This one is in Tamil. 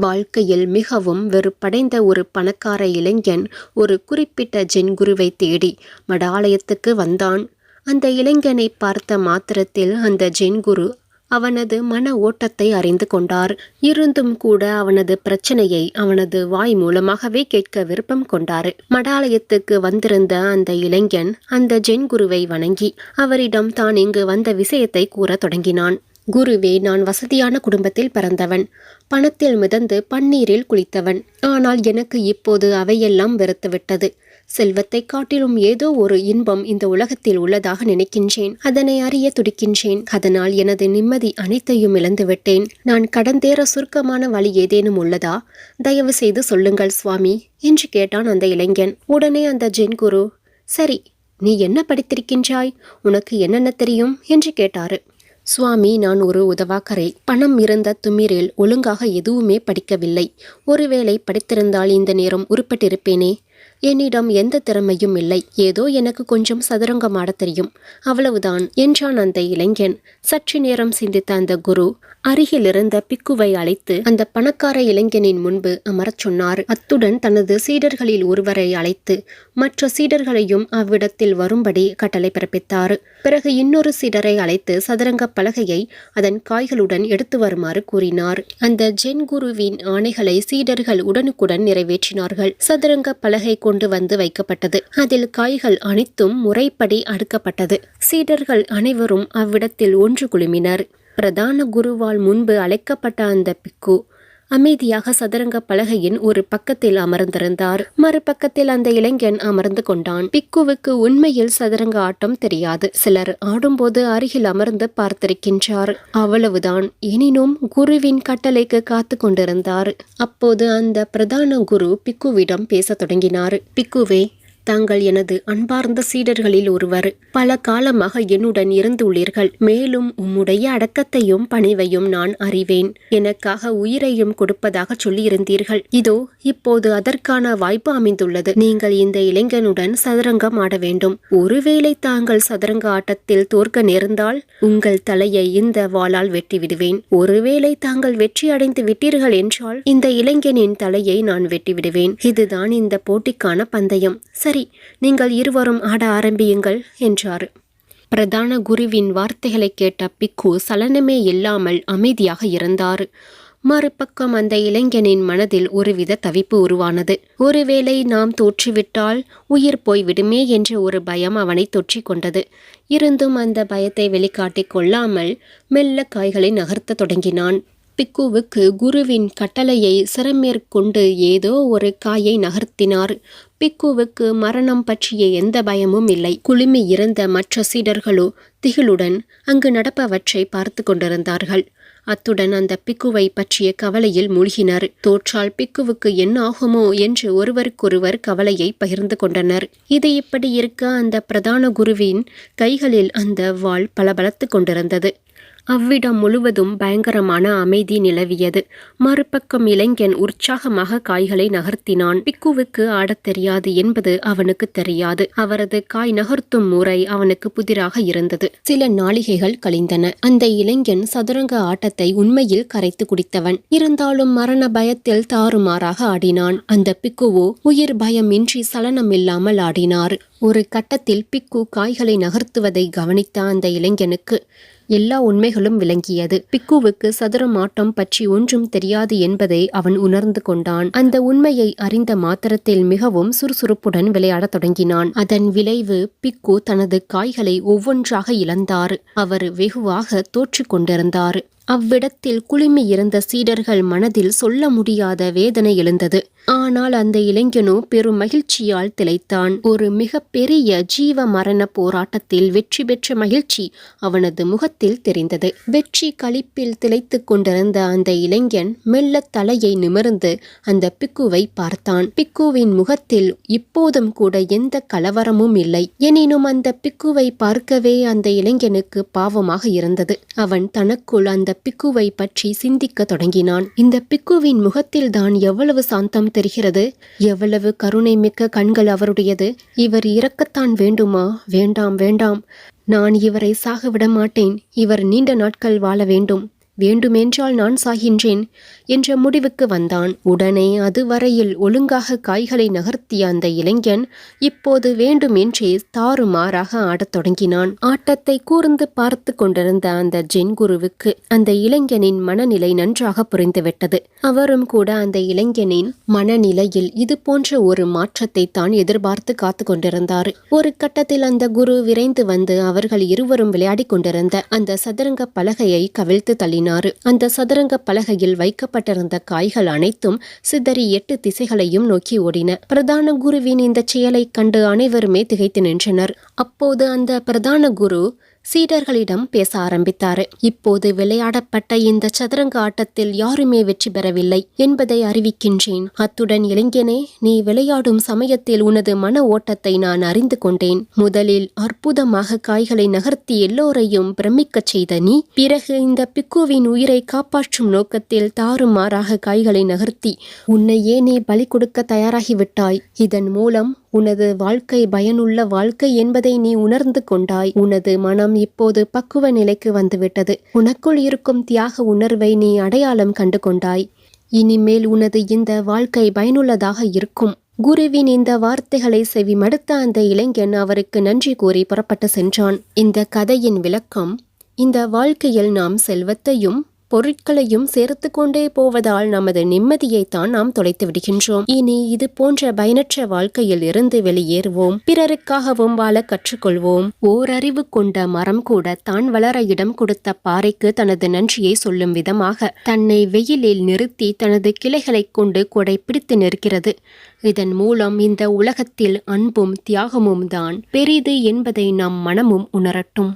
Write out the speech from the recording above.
வாழ்க்கையில் மிகவும் வெறுப்படைந்த ஒரு பணக்கார இளைஞன் ஒரு குறிப்பிட்ட ஜென் குருவை தேடி மடாலயத்துக்கு வந்தான். அந்த இளைஞனை பார்த்த மாத்திரத்தில் அந்த ஜென் குரு அவனது மன ஓட்டத்தை அறிந்து கொண்டார். இருந்தும் கூட அவனது பிரச்சனையை அவனது வாய் மூலமாகவே கேட்க விருப்பம் கொண்டார். மடாலயத்துக்கு வந்திருந்த அந்த இளைஞன் அந்த ஜென் குருவை வணங்கி அவரிடம் தான் இங்கு வந்த விஷயத்தை கூற தொடங்கினான். குருவே, நான் வசதியான குடும்பத்தில் பிறந்தவன், பணத்தில் மிதந்து பன்னீரில் குளித்தவன். ஆனால் எனக்கு இப்போது அவையெல்லாம் வெறுத்துவிட்டது. செல்வத்தை காட்டிலும் ஏதோ ஒரு இன்பம் இந்த உலகத்தில் உள்ளதாக நினைக்கின்றேன். அதனை அறிய துடிக்கின்றேன். அதனால் எனது நிம்மதி அனைத்தையும் இழந்துவிட்டேன். நான் கடந்தேற சுருக்கமான வழி ஏதேனும் உள்ளதா? தயவு செய்து சொல்லுங்கள் சுவாமி என்று கேட்டான் அந்த இளைஞன். உடனே அந்த ஜென் குரு, சரி, நீ என்ன படித்திருக்கின்றாய்? உனக்கு என்னென்ன தெரியும் என்று கேட்டாரு. சுவாமி, நான் ஒரு உதவாக்கரை. பணம் இருந்த துமிரில் ஒழுங்காக எதுவுமே படிக்கவில்லை. ஒருவேளை படித்திருந்தால் இந்த நேரம் உருப்பட்டிருப்பேனே. என்னிடம் எந்த திறமையும் இல்லை. ஏதோ எனக்கு கொஞ்சம் சதுரங்கம் ஆடத் தெரியும், அவ்வளவுதான் என்றான் அந்த இளைஞன். சற்று நேரம் சிந்தித்த அந்த குரு அருகில் இருந்த பிக்குவை அழைத்து அந்த பணக்கார இளைஞனின் முன்பு அமரச் சொன்னார். அத்துடன் தனது சீடர்களில் ஒருவரை அழைத்து மற்ற சீடர்களையும் அவ்விடத்தில் வரும்படி கட்டளை பிறப்பித்தார். பிறகு இன்னொரு சீடரை அழைத்து சதுரங்க பலகையை அதன் காய்களுடன் எடுத்து வருமாறு கூறினார். அந்த ஜென் குருவின் ஆணைகளை சீடர்கள் உடனுக்குடன் நிறைவேற்றினார்கள். சதுரங்க பலகை கொண்டு வந்து வைக்கப்பட்டது. அதில் காய்கள் அனைத்தும் முறைப்படி அடுக்கப்பட்டது. சீடர்கள் அனைவரும் அவ்விடத்தில் ஒன்று குழுமினர். பிரதான குருவால் முன்பு அழைக்கப்பட்ட அந்த பிக்கு அமைதியாக சதுரங்க பலகையின் ஒரு பக்கத்தில் அமர்ந்திருந்தார். மறுபக்கத்தில் அந்த இளைஞன் அமர்ந்து கொண்டான். பிக்குவுக்கு உண்மையில் சதுரங்க ஆட்டம் தெரியாது. சிலர் ஆடும்போது அருகில் அமர்ந்து பார்த்திருக்கின்றார், அவ்வளவுதான். எனினும் குருவின் கட்டளைக்கு காத்து கொண்டிருந்தார். அப்போது அந்த பிரதான குரு பிக்குவிடம் பேசத் தொடங்கினார். பிக்குவே, தாங்கள் எனது அன்பார்ந்த சீடர்களில் ஒருவர். பல காலமாக என்னுடன் இருந்துள்ளீர்கள். மேலும் உம்முடைய அடக்கத்தையும் பணிவையும் நான் அறிவேன். எனக்காக உயிரையும் கொடுப்பதாக சொல்லியிருந்தீர்கள். இதோ இப்போது அதற்கான வாய்ப்பு அமைந்துள்ளது. நீங்கள் இந்த இளைஞனுடன் சதுரங்கம் ஆட வேண்டும். ஒருவேளை தாங்கள் சதுரங்க ஆட்டத்தில் தோற்க நேர்ந்தால் உங்கள் தலையை இந்த வாளால் வெட்டிவிடுவேன். ஒருவேளை தாங்கள் வெற்றி அடைந்து விட்டீர்கள் என்றால் இந்த இளைஞனின் தலையை நான் வெட்டிவிடுவேன். இதுதான் இந்த போட்டிக்கான பந்தயம். சரி, நீங்கள் இருவரும் ஆட ஆரம்பியுங்கள் என்றார். பிரதான குருவின் வார்த்தைகளை கேட்ட பிக்கு சலனமே இல்லாமல் அமைதியாக இருந்தார். மறுபக்கம் அந்த இளைஞனின் மனதில் ஒருவித தவிப்பு உருவானது. ஒருவேளை நாம் தோற்றுவிட்டால் உயிர் போய்விடுமே என்ற ஒரு பயம் அவனை தொற்றிக் கொண்டது. இருந்தும் அந்த பயத்தை வெளிக்காட்டிக் கொள்ளாமல் மெல்ல காய்களை நகர்த்த தொடங்கினான். பிக்குவுக்கு குருவின் கட்டளையை சிரமேற்கொண்டு ஏதோ ஒரு காயை நகர்த்தினார். பிக்குவுக்கு மரணம் பற்றிய எந்த பயமும் இல்லை. குழுமி இருந்த மற்ற சீடர்களோ திகிலுடன் அங்கு நடப்பவற்றை பார்த்து கொண்டிருந்தார்கள். அத்துடன் அந்த பிக்குவை பற்றிய கவலையில் மூழ்கினர். தோற்றால் பிக்குவுக்கு என்ன ஆகுமோ என்று ஒருவருக்கொருவர் கவலையை பகிர்ந்து கொண்டனர். இது இப்படி இருக்க அந்த பிரதான குருவின் கைகளில் அந்த வாள் பளபளத்து கொண்டிருந்தது. அவ்விடம் முழுவதும் பயங்கரமான அமைதி நிலவியது. மறுபக்கம் இளைஞன் உற்சாகமாக காய்களை நகர்த்தினான். பிக்குவுக்கு ஆடத் தெரியாது என்பது அவனுக்கு தெரியாது. அவரது காய் நகர்த்தும் முறை அவனுக்கு புதிராக இருந்தது. சில நாளிகைகள் கழிந்தன. அந்த இளைஞன் சதுரங்க ஆட்டத்தை உண்மையில் கரைத்து குடித்தவன். இருந்தாலும் மரண பயத்தில் தாறுமாறாக ஆடினான். அந்த பிக்குவோ உயிர் பயமின்றி சலனமில்லாமல் ஆடினார். ஒரு கட்டத்தில் பிக்கு காய்களை நகர்த்துவதை கவனித்த அந்த இளைஞனுக்கு எல்லா உண்மைகளும் விளங்கியது. பிக்குவுக்கு சதுரம் ஆட்டம் பற்றி ஒன்றும் தெரியாது என்பதை அவன் உணர்ந்து கொண்டான். அந்த உண்மையை அறிந்த மாத்திரத்தில் மிகவும் சுறுசுறுப்புடன் விளையாடத் தொடங்கினான். அதன் விளைவு பிக்கு தனது காய்களை ஒவ்வொன்றாக இழந்தார். அவர் வெகுவாக தோற்று கொண்டிருந்தார். அவ்விடத்தில் குழுமி இருந்த சீடர்கள் மனதில் சொல்ல முடியாத வேதனை எழுந்தது. ஆனால் அந்த இளைஞனோ பெரும் மகிழ்ச்சியால் திளைத்தான். ஒரு மிக பெரிய ஜீவ மரண போராட்டத்தில் வெற்றி பெற்ற மகிழ்ச்சி அவனது முகத்தில் தெரிந்தது. வெற்றி களிப்பில் திளைத்து கொண்டிருந்த அந்த இளைஞன் மெல்ல தலையை நிமிர்ந்து அந்த பிக்குவை பார்த்தான். பிக்குவின் முகத்தில் இப்போதும் கூட எந்த கலவரமும் இல்லை. எனினும் அந்த பிக்குவை பார்க்கவே அந்த இளைஞனுக்கு பாவமாக இருந்தது. அவன் தனக்குள் அந்த பிக்குவை பற்றி சிந்திக்க தொடங்கினான். இந்த பிக்குவின் முகத்தில் தான் எவ்வளவு சாந்தம் தெரிகிறது, எவ்வளவு கருணை மிக்க கண்கள் அவருடையது. இவர் இறக்கத்தான் வேண்டுமா? வேண்டாம் வேண்டாம், நான் இவரை சாக விட மாட்டேன். இவர் நீண்ட நாட்கள் வாழ வேண்டும். வேண்டுமென்றால் நான் சாகின்றேன். என்ற முடிவுக்கு வந்தான். உடனே அதுவரையில் ஒழுங்காக காய்களை நகர்த்திய அந்த இளைஞன் இப்போது வேண்டுமென்றே தாறுமாறாக ஆடத் தொடங்கினான். ஆட்டத்தை கூர்ந்து பார்த்து கொண்டிருந்த அந்த ஜென் குருவுக்கு அந்த இளைஞனின் மனநிலை நன்றாக புரிந்துவிட்டது. அவரும் கூட அந்த இளைஞனின் மனநிலையில் இது போன்ற ஒரு மாற்றத்தை தான் எதிர்பார்த்து காத்து கொண்டிருந்தார். ஒரு கட்டத்தில் அந்த குரு விரைந்து வந்து அவர்கள் இருவரும் விளையாடி கொண்டிருந்த அந்த சதுரங்க பலகையை கவிழ்த்து தள்ளினார். அந்த சதுரங்க பலகையில் வைக்கப்பட்டிருந்த காய்கள் அனைத்தும் சிதறி 8 திசைகளையும் நோக்கி ஓடின. பிரதான குருவின் இந்த செயலை கண்டு அனைவருமே திகைத்து நின்றனர். அப்போது அந்த பிரதான குரு சீடர்களிடம் பேச ஆரம்பித்தார். இப்போது விளையாடப்பட்ட இந்த சதுரங்க ஆட்டத்தில் யாருமே வெற்றி பெறவில்லை என்பதை அறிவிக்கின்றேன். அத்துடன் இளைஞனே, நீ விளையாடும் சமயத்தில் உனது மன ஓட்டத்தை நான் அறிந்து கொண்டேன். முதலில் அற்புதமாக காய்களை நகர்த்தி எல்லோரையும் பிரமிக்கச் செய்த நீ, பிறகு இந்த பிக்குவின் உயிரை காப்பாற்றும் நோக்கத்தில் தாறுமாறாக காய்களை நகர்த்தி உன்னையே நீ பலி கொடுக்க தயாராகிவிட்டாய். இதன் மூலம் உனது வாழ்க்கை பயனுள்ள வாழ்க்கை என்பதை நீ உணர்ந்து கொண்டாய். உனது மனம் இப்போது பக்குவ நிலைக்கு வந்துவிட்டது. உனக்குள் இருக்கும் தியாக உணர்வை நீ அடையாளம் கண்டு கொண்டாய். இனிமேல் உனது இந்த வாழ்க்கை பயனுள்ளதாக இருக்கும். குருவின் இந்த வார்த்தைகளை செவி மடுத்த அந்த இளைஞன் அவருக்கு நன்றி கூறி புறப்பட்டு சென்றான். இந்த கதையின் விளக்கம்: இந்த வாழ்க்கையில் நாம் செல்வத்தையும் பொருட்களையும் சேர்த்து கொண்டே போவதால் நமது நிம்மதியைத்தான் நாம் தொலைத்து விடுகின்றோம். இனி இது போன்ற பயனற்ற வாழ்க்கையில் இருந்து வெளியேறுவோம். பிறருக்காகவும் வாழ கற்றுக்கொள்வோம். ஓரறிவு கொண்ட மரம் கூட தான் வளர இடம் கொடுத்த பாறைக்கு தனது நன்றியை சொல்லும் விதமாக தன்னை வெயிலில் நிறுத்தி தனது கிளைகளை கொண்டு கொடை பிடித்து நிற்கிறது. இதன் மூலம் இந்த உலகத்தில் அன்பும் தியாகமும் தான் பெரிது என்பதை நம் மனமும் உணரட்டும்.